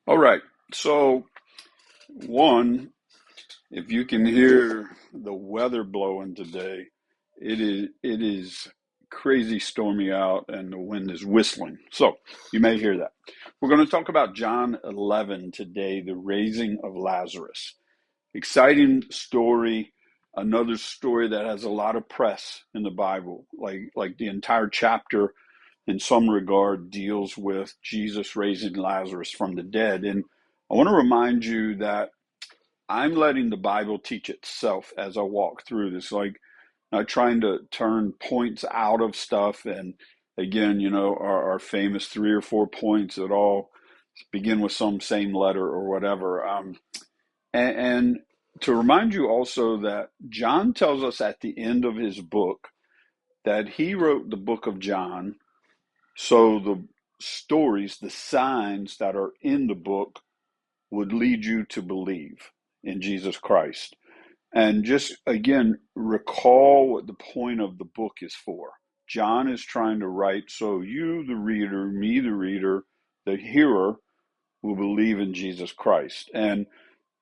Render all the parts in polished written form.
All right. So, one, if you can hear the weather blowing today, it is crazy stormy out and the wind is whistling. So, you may hear that. We're going to talk about John 11 today, the raising of Lazarus. Exciting story, another story that has a lot of press in the Bible. Like the entire chapter in some regard deals with Jesus raising Lazarus from the dead. And I want to remind you that I'm letting the Bible teach itself as I walk through this. Like, not trying to turn points out of stuff. And again, our famous 3 or 4 points that all begin with some same letter or whatever. And to remind you also that John tells us at the end of his book that he wrote the book of John, so the stories, the signs that are in the book would lead you to believe in Jesus Christ. And just again, recall what the point of the book is for. John is trying to write so you, the reader, me, the reader, the hearer, will believe in Jesus Christ. And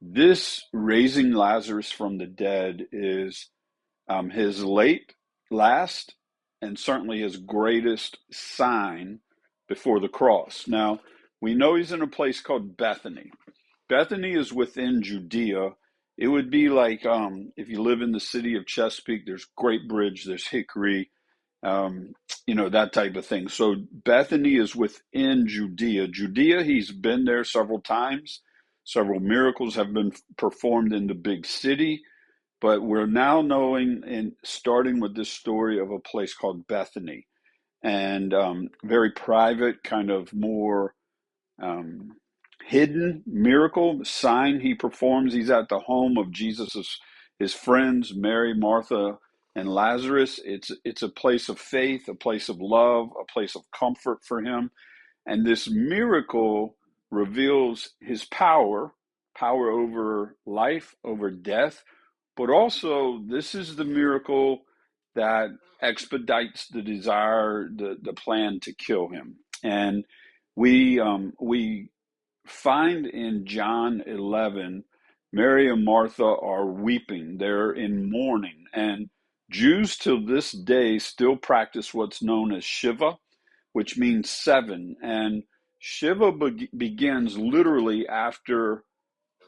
this raising Lazarus from the dead is his last, and certainly his greatest sign before the cross. Now, we know he's in a place called Bethany. Bethany is within Judea. It would be like if you live in the city of Chesapeake, there's Great Bridge, there's Hickory, um, that type of thing. So Bethany is within Judea. Judea, he's been there several times. Several miracles have been performed in the big city. But we're now knowing and starting with this story of a place called Bethany, and very private, kind of more um, hidden miracle sign he performs. He's at the home of Jesus' his friends, Mary, Martha, and Lazarus. It's a place of faith, a place of love, a place of comfort for him. And this miracle reveals his power over life, over death, but also this is the miracle that expedites the desire, the plan to kill him. And we find in John 11, Mary and Martha are weeping. They're in mourning. And Jews till this day still practice what's known as Shiva, which means seven. And Shiva begins literally after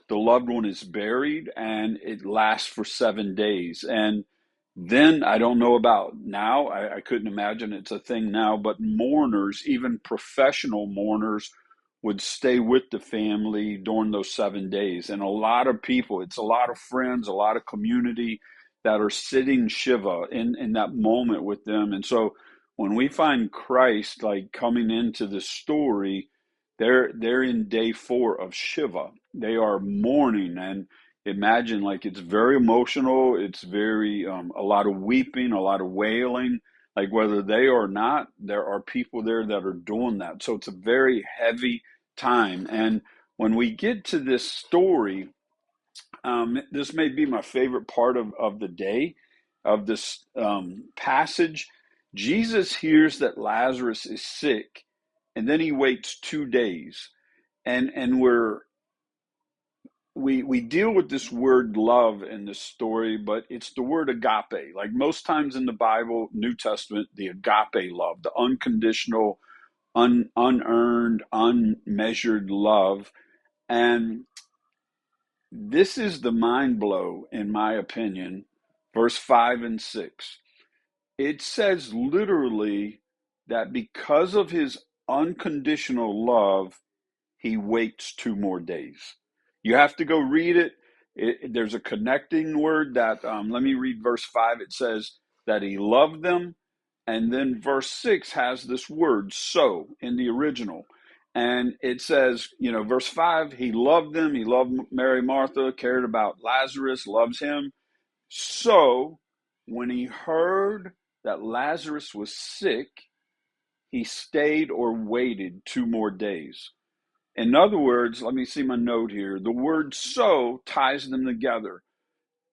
the loved one is buried, and it lasts for 7 days. And then I don't know about now, I couldn't imagine it's a thing now, but mourners, even professional mourners, would stay with the family during those 7 days. And a lot of people, it's a lot of friends, a lot of community that are sitting Shiva in that moment with them. And so when we find Christ like coming into the story, they're in day 4 of Shiva. They are mourning, and imagine like it's very emotional. It's very a lot of weeping, a lot of wailing. Like whether they or not, there are people there that are doing that. So it's a very heavy time. And when we get to this story, this may be my favorite part of the day of this passage. Jesus hears that Lazarus is sick, and then he waits 2 days, and we deal with this word love in this story, but it's the word agape. Like most times in the Bible, New Testament, the agape love, the unconditional, unearned, unmeasured love. And this is the mind blow, in my opinion, verse 5 and 6. It says literally that because of his unconditional love, he waits 2 more days. You have to go read it. There's a connecting word that, let me read verse 5. It says that he loved them. And then verse 6 has this word, so, in the original. And it says, verse 5, he loved them. He loved Mary, Martha, cared about Lazarus, loves him. So, when he heard that Lazarus was sick, he stayed or waited 2 more days. In other words, let me see my note here. The word so ties them together.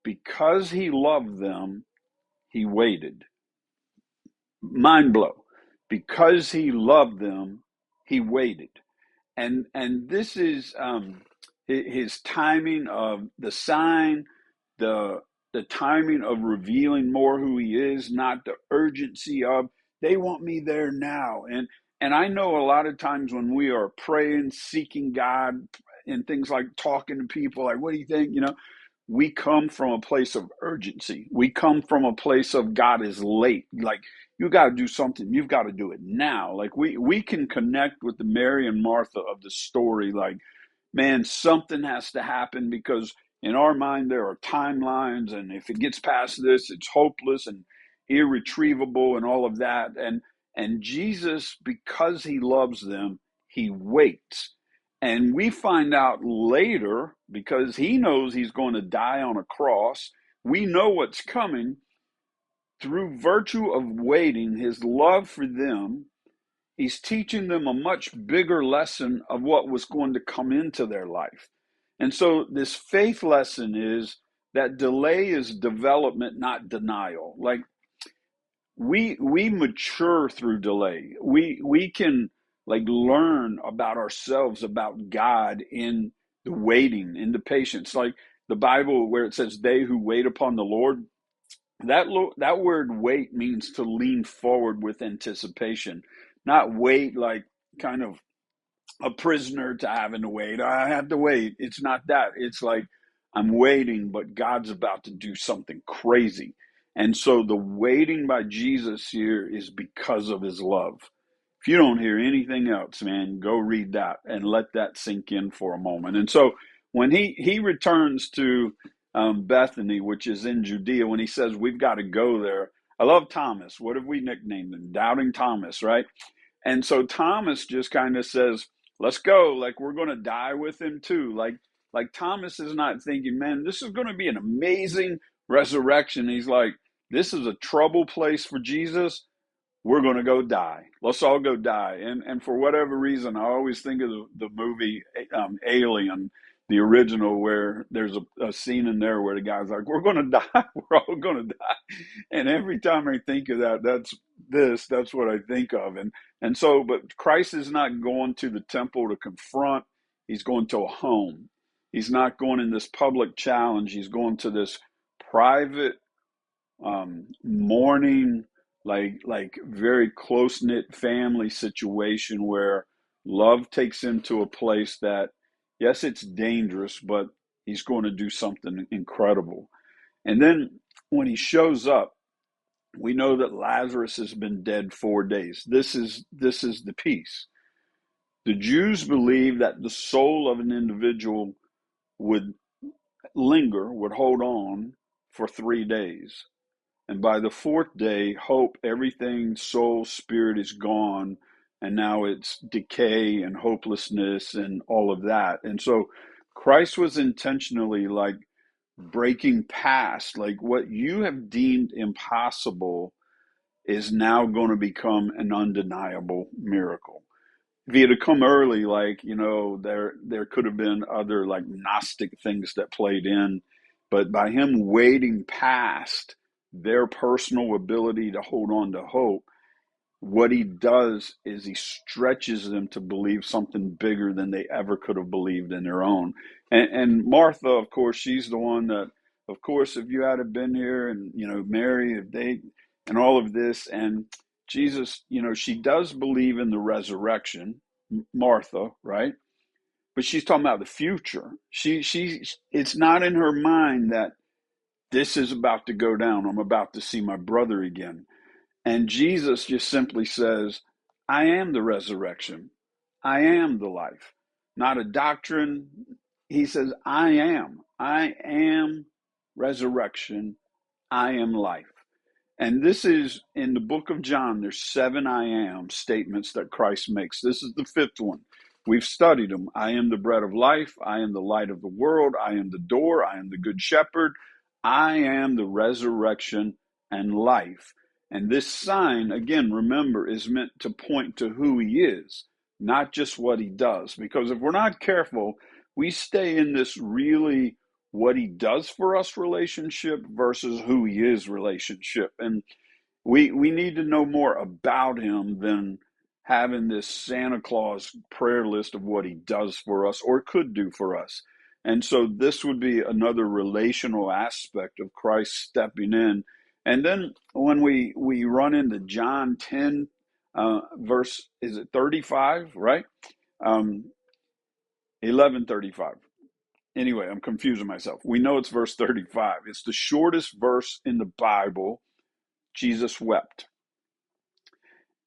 Because he loved them, he waited. Mind blow. Because he loved them, he waited. and this is his timing of the sign, the the timing of revealing more who he is, not the urgency of they want me there now. And I know a lot of times when we are praying, seeking God, and things like talking to people, like, what do you think? We come from a place of urgency. We come from a place of God is late. Like, you got to do something. You've got to do it now. Like, we can connect with the Mary and Martha of the story. Like, man, something has to happen, because in our mind there are timelines, and if it gets past this, it's hopeless and irretrievable and all of that. And Jesus, because he loves them, he waits. And we find out later, because he knows he's going to die on a cross, we know what's coming. Through virtue of waiting, his love for them, he's teaching them a much bigger lesson of what was going to come into their life. And so this faith lesson is that delay is development, not denial. Like, we mature through delay. We can, like, learn about ourselves, about God, in the waiting, in the patience. Like the Bible where it says they who wait upon the Lord, that word wait means to lean forward with anticipation, not wait like kind of a prisoner to having to wait. I have to wait. It's not that. It's like, I'm waiting, but God's about to do something crazy. And so the waiting by Jesus here is because of his love. If you don't hear anything else, man, go read that and let that sink in for a moment. And so when he returns to Bethany, which is in Judea, when he says we've got to go there, I love Thomas. What have we nicknamed him? Doubting Thomas, right? And so Thomas just kind of says, let's go. Like, we're going to die with him too. Like Thomas is not thinking, man, this is going to be an amazing resurrection. He's like, this is a trouble place for Jesus. We're going to go die. Let's all go die. And for whatever reason, I always think of the movie Alien, the original, where there's a scene in there where the guy's like, we're going to die. We're all going to die. And every time I think of that, that's what I think of. And so, but Christ is not going to the temple to confront. He's going to a home. He's not going in this public challenge. He's going to this private mourning, like very close knit family situation where love takes him to a place that, yes, it's dangerous, but he's going to do something incredible. And then when he shows up, we know that Lazarus has been dead 4 days. This is the piece. The Jews believe that the soul of an individual would linger, would hold on for 3 days. And by the fourth day, hope, everything, soul, spirit is gone. And now it's decay and hopelessness and all of that. And so Christ was intentionally, like, breaking past, like, what you have deemed impossible is now going to become an undeniable miracle. If he had come early, like, there could have been other, like, Gnostic things that played in, but by him waiting past their personal ability to hold on to hope, what he does is he stretches them to believe something bigger than they ever could have believed in their own. And Martha, of course, she's the one that, of course, if you had been here, and Mary, if they, and all of this, and Jesus, she does believe in the resurrection, Martha, right? But she's talking about the future. It's not in her mind that this is about to go down. I'm about to see my brother again. And Jesus just simply says, I am the resurrection. I am the life. Not a doctrine. He says, I am. I am resurrection. I am life. And this is in the book of John. There's 7 I am statements that Christ makes. This is the 5th one. We've studied them. I am the bread of life. I am the light of the world. I am the door. I am the good shepherd. I am the resurrection and life. And this sign, again, remember, is meant to point to who he is, not just what he does. Because if we're not careful, we stay in this really what he does for us relationship versus who he is relationship. And we need to know more about him than having this Santa Claus prayer list of what he does for us or could do for us. And so this would be another relational aspect of Christ stepping in. And then when we run into John 10, verse, is it 35, right? 11:35. Anyway, I'm confusing myself. We know it's verse 35. It's the shortest verse in the Bible. Jesus wept.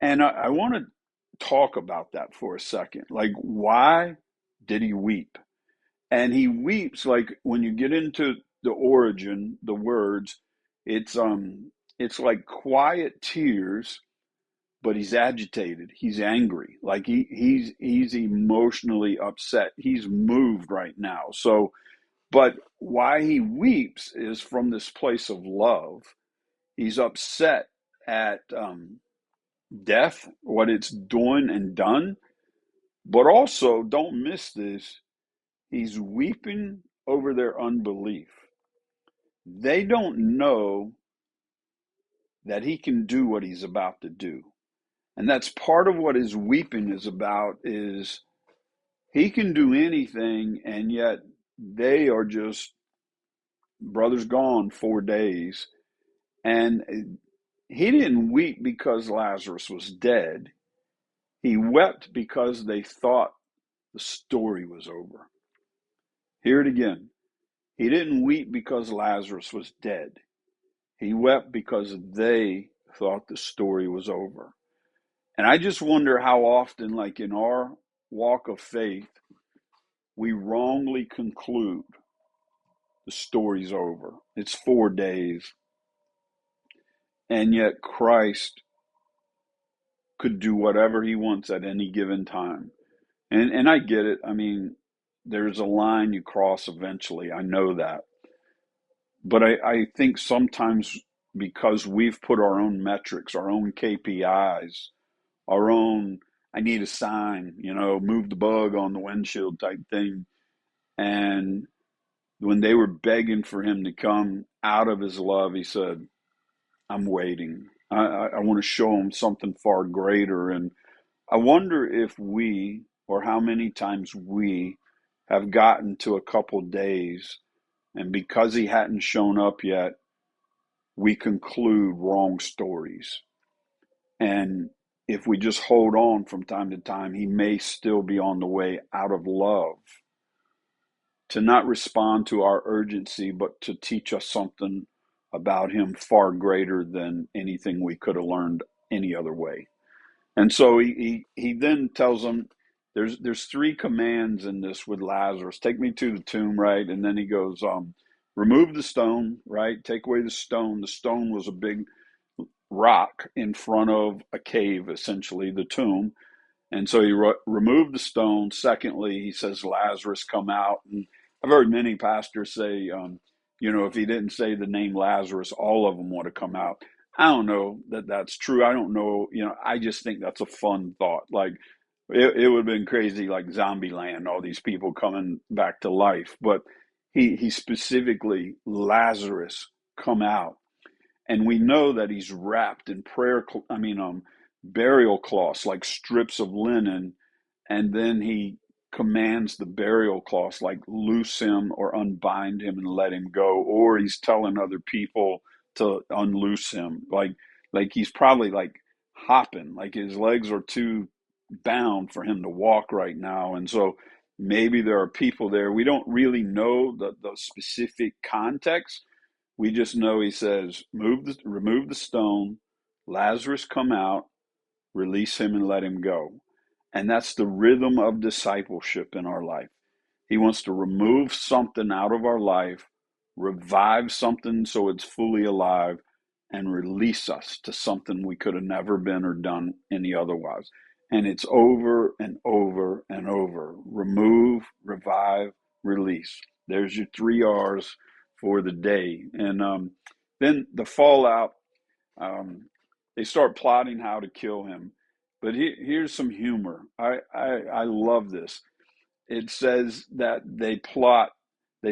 And I want to talk about that for a second. Like, why did he weep? And he weeps, like when you get into the origin, the words, it's like quiet tears, but he's agitated. He's angry. Like he's emotionally upset. He's moved right now. So, but why he weeps is from this place of love. He's upset at death, what it's doing and done. But also, don't miss this, he's weeping over their unbelief. They don't know that he can do what he's about to do. And that's part of what his weeping is about, is he can do anything, and yet they are just, brother's gone 4 days. And he didn't weep because Lazarus was dead. He wept because they thought the story was over. Hear it again. He didn't weep because Lazarus was dead. He wept because they thought the story was over. And I just wonder how often, like in our walk of faith, we wrongly conclude the story's over. It's 4 days. And yet Christ could do whatever he wants at any given time. And I get it. I mean, there's a line you cross eventually. I know that. But I think sometimes because we've put our own metrics, our own KPIs, our own, I need a sign, move the bug on the windshield type thing. And when they were begging for him to come out of his love, he said, I'm waiting. I want to show him something far greater. And I wonder if we, or how many times we have gotten to a couple days, and because he hadn't shown up yet, we conclude wrong stories. And if we just hold on from time to time, he may still be on the way out of love, to not respond to our urgency, but to teach us something about him far greater than anything we could have learned any other way. And so he then tells them, there's 3 commands in this with Lazarus. Take me to the tomb, right? And then he goes, remove the stone, right? Take away the stone. The stone was a big rock in front of a cave, essentially, the tomb. And so he removed the stone. Secondly, he says, Lazarus, come out. And I've heard many pastors say, if he didn't say the name Lazarus, all of them would have come out. I don't know that that's true. I don't know. I just think that's a fun thought. Like it would have been crazy, like Zombie Land, all these people coming back to life. But he specifically, Lazarus, come out. And we know that he's wrapped in burial cloths, like strips of linen. And then he commands the burial cloths, like loose him or unbind him and let him go. Or he's telling other people to unloose him. Like he's probably like hopping, like his legs are too bound for him to walk right now. And so maybe there are people there. We don't really know the specific context. We just know he says, remove the stone, Lazarus come out, release him and let him go. And that's the rhythm of discipleship in our life. He wants to remove something out of our life, revive something so it's fully alive, and release us to something we could have never been or done any otherwise. And it's over and over and over. Remove, revive, release. There's your 3 R's for the day. And then the fallout, they start plotting how to kill him. But here's some humor. I love this. It says that they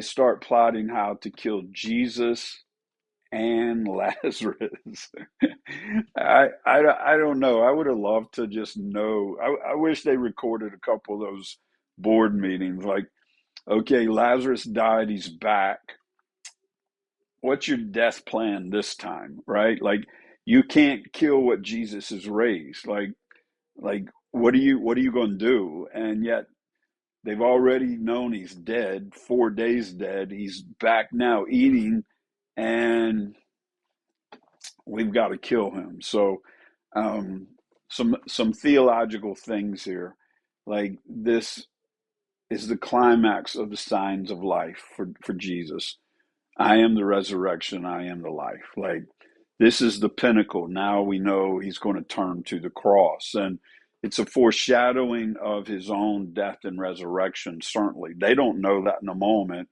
start plotting how to kill Jesus and Lazarus. I don't know. I would have loved to just know. I wish they recorded a couple of those board meetings. Like, okay, Lazarus died. He's back. What's your death plan this time? Right? Like, you can't kill what Jesus has raised. Like, what are you going to do? And yet they've already known he's dead, 4 days dead. He's back now eating, and we've got to kill him. So, um, some theological things here, like this is the climax of the signs of life for Jesus. I am the resurrection. I am the life. Like, this is the pinnacle. Now we know he's going to turn to the cross, and it's a foreshadowing of his own death and resurrection. Certainly, they don't know that in a moment,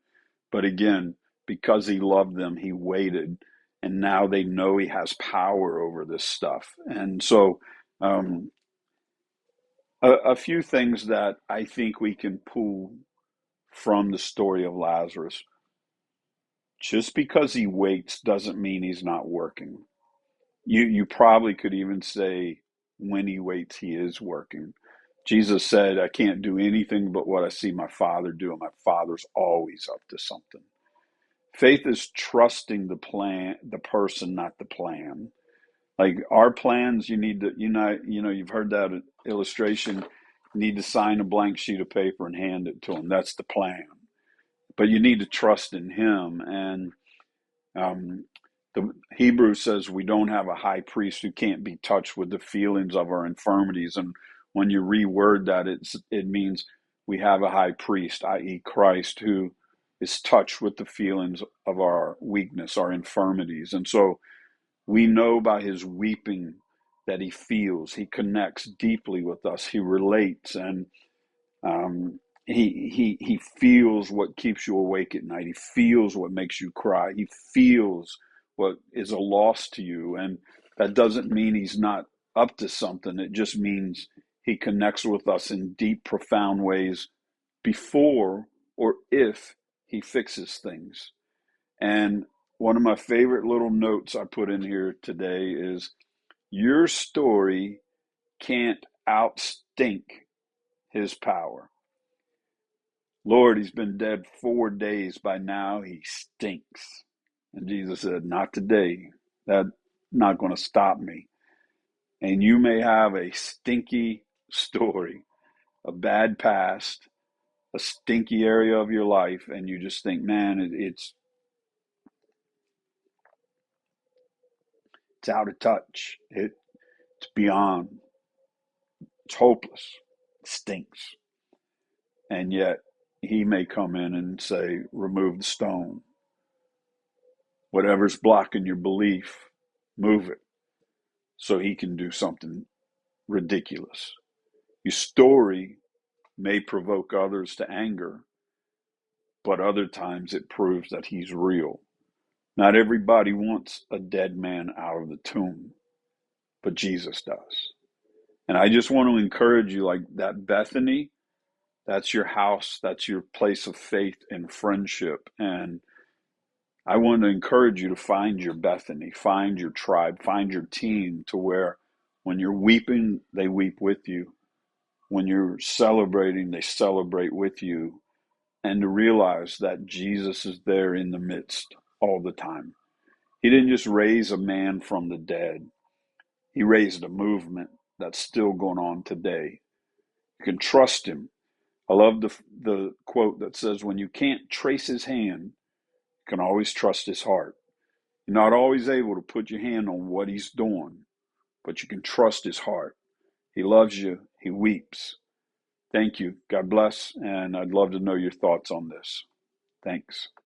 but again, because he loved them, he waited, and now they know he has power over this stuff. And so, um, a few things that I think we can pull from the story of Lazarus. Just because he waits doesn't mean he's not working. You probably could even say when he waits, he is working. Jesus said, I can't do anything but what I see my Father do, and my Father's always up to something. Faith is trusting the plan, the person, not the plan. Like our plans, you need to, you've heard that illustration. You need to sign a blank sheet of paper and hand it to him. That's the plan. But you need to trust in him. And um, the Hebrew says we don't have a high priest who can't be touched with the feelings of our infirmities. And when you reword that, it means we have a high priest, i.e., Christ, who is touched with the feelings of our weakness, our infirmities. And so we know by his weeping that he feels, he connects deeply with us, he relates, and he feels what keeps you awake at night. He feels what makes you cry. He feels what is a loss to you. And that doesn't mean he's not up to something. It just means he connects with us in deep, profound ways before or if he fixes things. And one of my favorite little notes I put in here today is your story can't outstink his power. Lord, he's been dead 4 days. By now he stinks. And Jesus said, not today. That's not going to stop me. And you may have a stinky story, a bad past, a stinky area of your life, and you just think, man, it's out of touch. It's beyond. It's hopeless. It stinks. And yet he may come in and say, remove the stone. Whatever's blocking your belief, move it so he can do something ridiculous. Your story may provoke others to anger, but other times it proves that he's real. Not everybody wants a dead man out of the tomb, but Jesus does. And I just want to encourage you, like that Bethany, that's your house, that's your place of faith and friendship. And I want to encourage you to find your Bethany, find your tribe, find your team, to where when you're weeping, they weep with you. When you're celebrating, they celebrate with you. And to realize that Jesus is there in the midst all the time. He didn't just raise a man from the dead. He raised a movement that's still going on today. You can trust him. I love the quote that says, when you can't trace his hand, you can always trust his heart. You're not always able to put your hand on what he's doing, but you can trust his heart. He loves you. He weeps. Thank you. God bless. And I'd love to know your thoughts on this. Thanks.